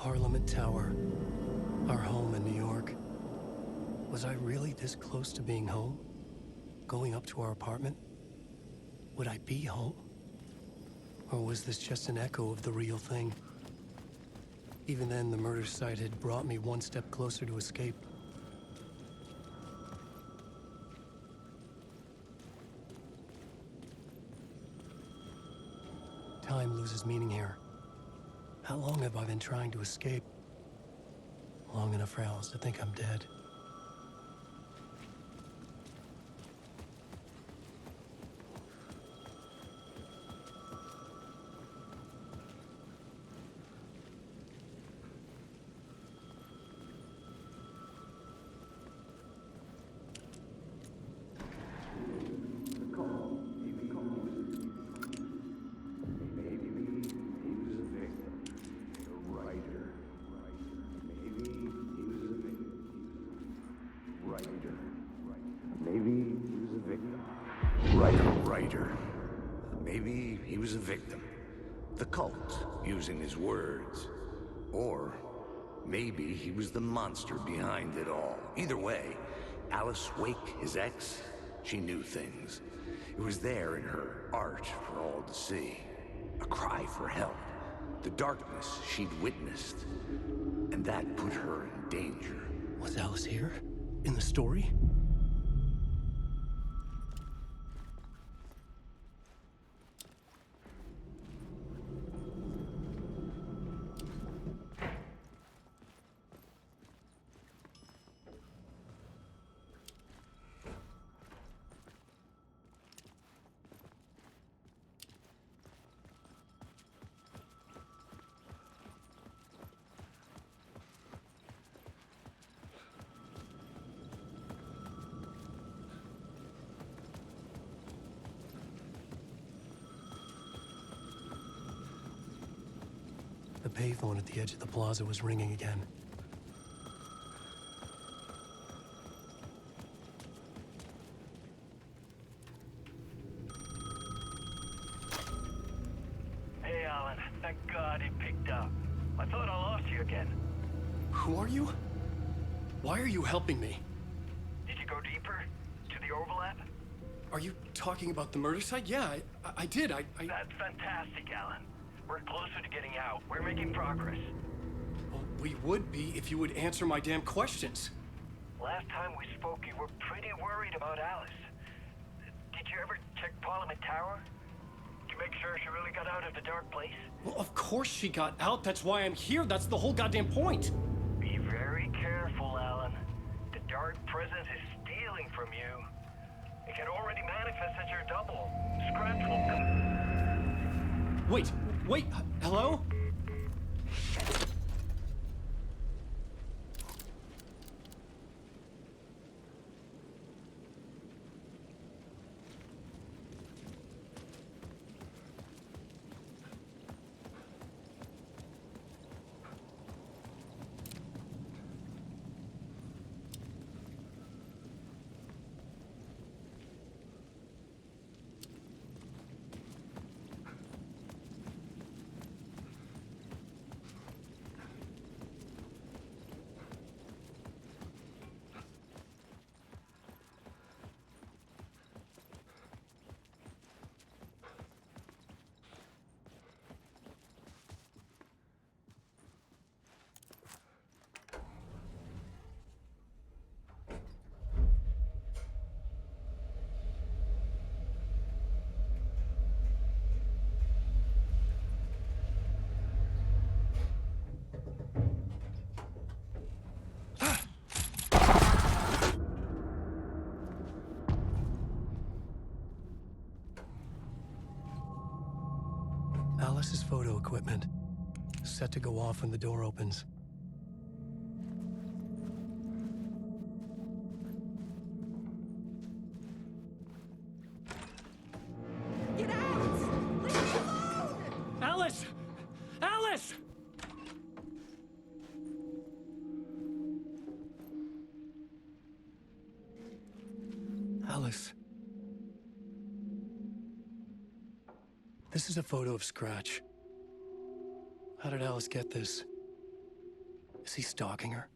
Parliament Tower, our home in New York. Was I really this close to being home? Going up to our apartment? Would I be home? Or was this just an echo of the real thing? Even then, the murder site had brought me one step closer to escape. Time loses meaning here. How long have I been trying to escape? Long enough for Alice to think I'm dead. Maybe he was a victim. The cult, using his words. Or maybe he was the monster behind it all. Either way, Alice Wake, his ex, she knew things. It was there in her art for all to see. A cry for help. The darkness she'd witnessed. And that put her in danger. Was Alice here? In the story? The payphone at the edge of the plaza was ringing again. Hey, Alan. Thank God it picked up. I thought I lost you again. Who are you? Why are you helping me? Did you go deeper? To the overlap? Are you talking about the murder site? Yeah, I did. That's fantastic, Alan. We're closer to getting out. We're making progress. Well, we would be if you would answer my damn questions. Last time we spoke, you were pretty worried about Alice. Did you ever check Parliament Tower? To make sure she really got out of the dark place? Well, of course she got out. That's why I'm here. That's the whole goddamn point. Be very careful, Alan. The dark presence is stealing from you. It can already manifest as your double. Scratch will come. Wait, hello? Alice's photo equipment. Set to go off when the door opens. Get out! Leave me alone! Alice! Alice! Alice. This is a photo of Scratch. How did Alice get this? Is he stalking her?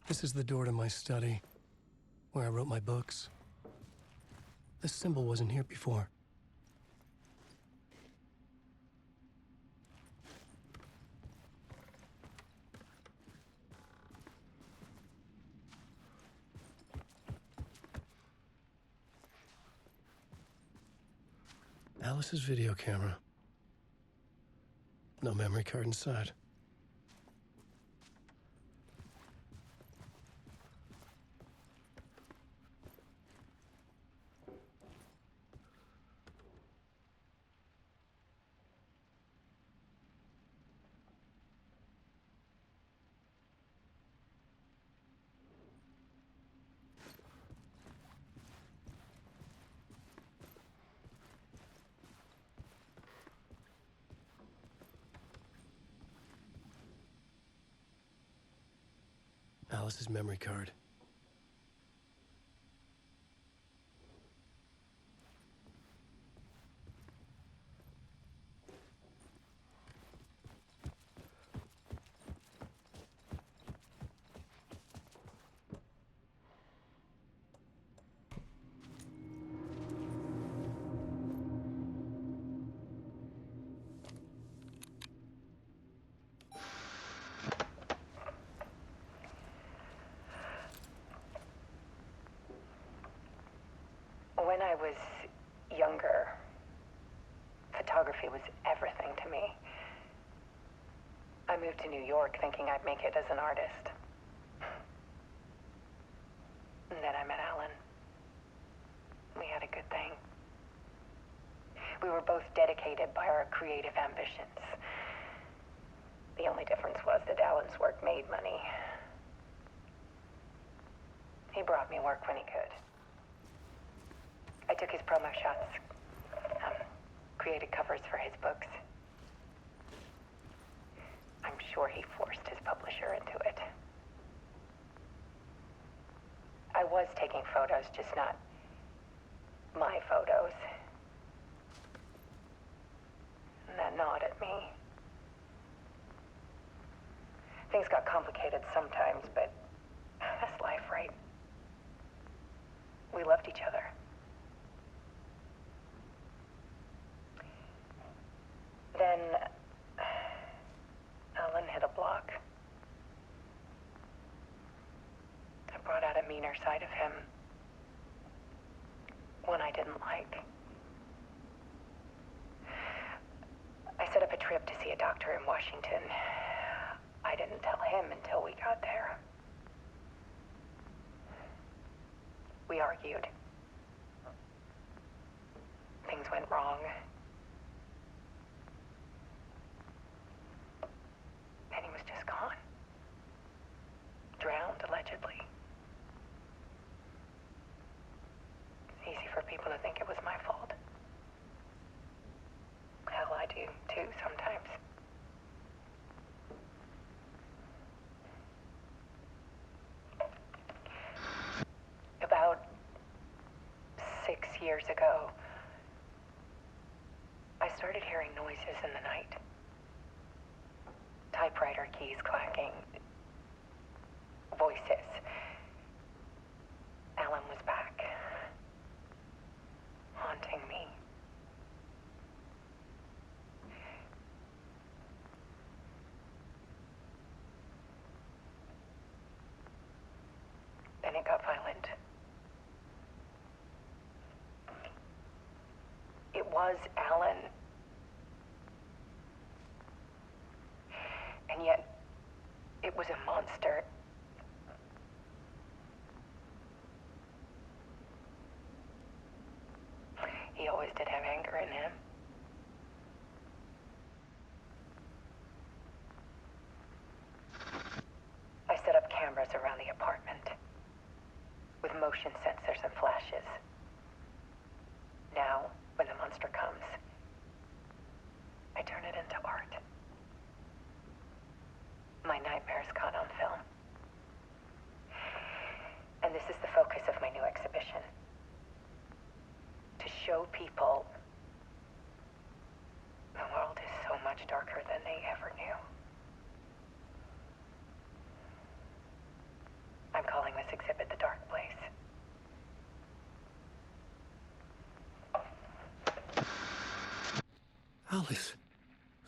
This is the door to my study, where I wrote my books. This symbol wasn't here before. Alice's video camera. No memory card inside. Alice's memory card. When I was younger, photography was everything to me. I moved to New York thinking I'd make it as an artist. And then I met Alan. We had a good thing. We were both dedicated by our creative ambitions. The only difference was that Alan's work made money. He brought me work when he could. I took his promo shots, created covers for his books. I'm sure he forced his publisher into it. I was taking photos, just not my photos. And that gnawed at me. Things got complicated sometimes, but that's life, right? We loved each other. Then Alan hit a block. I brought out a meaner side of him. One I didn't like. I set up a trip to see a doctor in Washington. I didn't tell him until we got there. We argued. Things went wrong. And he was just gone. Drowned, allegedly. It's easy for people to think it was my fault. Hell, I do, too, sometimes. About 6 years ago, I started hearing noises in the night. Typewriter keys clacking. Voices. Alan was back. Haunting me. Then it got violent. It was Alan. And yet, it was a monster. He always did have anger in him. I set up cameras around the apartment with motion sensors and flashes. Now, when the monster show people the world is so much darker than they ever knew. I'm calling this exhibit The Dark Place. Alice.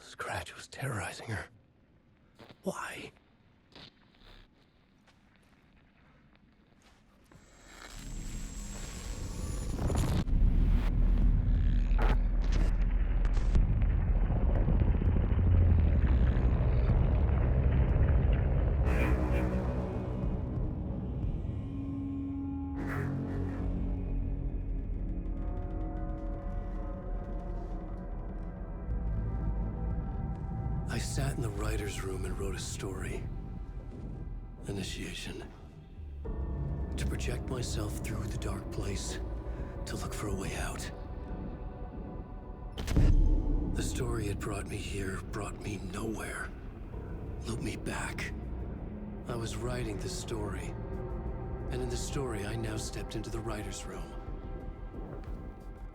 Scratch was terrorizing her. Why? I sat in the writer's room and wrote a story. Initiation. To project myself through the dark place, to look for a way out. The story had brought me here, brought me nowhere. Looped me back. I was writing the story. And in the story, I now stepped into the writer's room.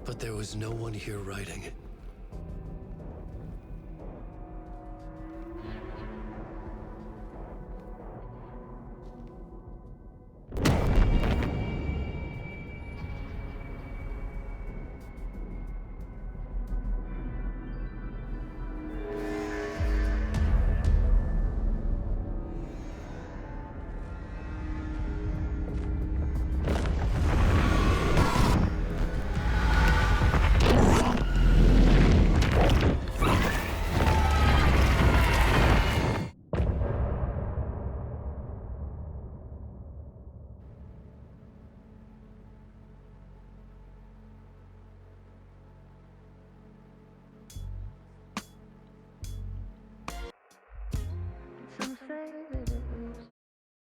But there was no one here writing it.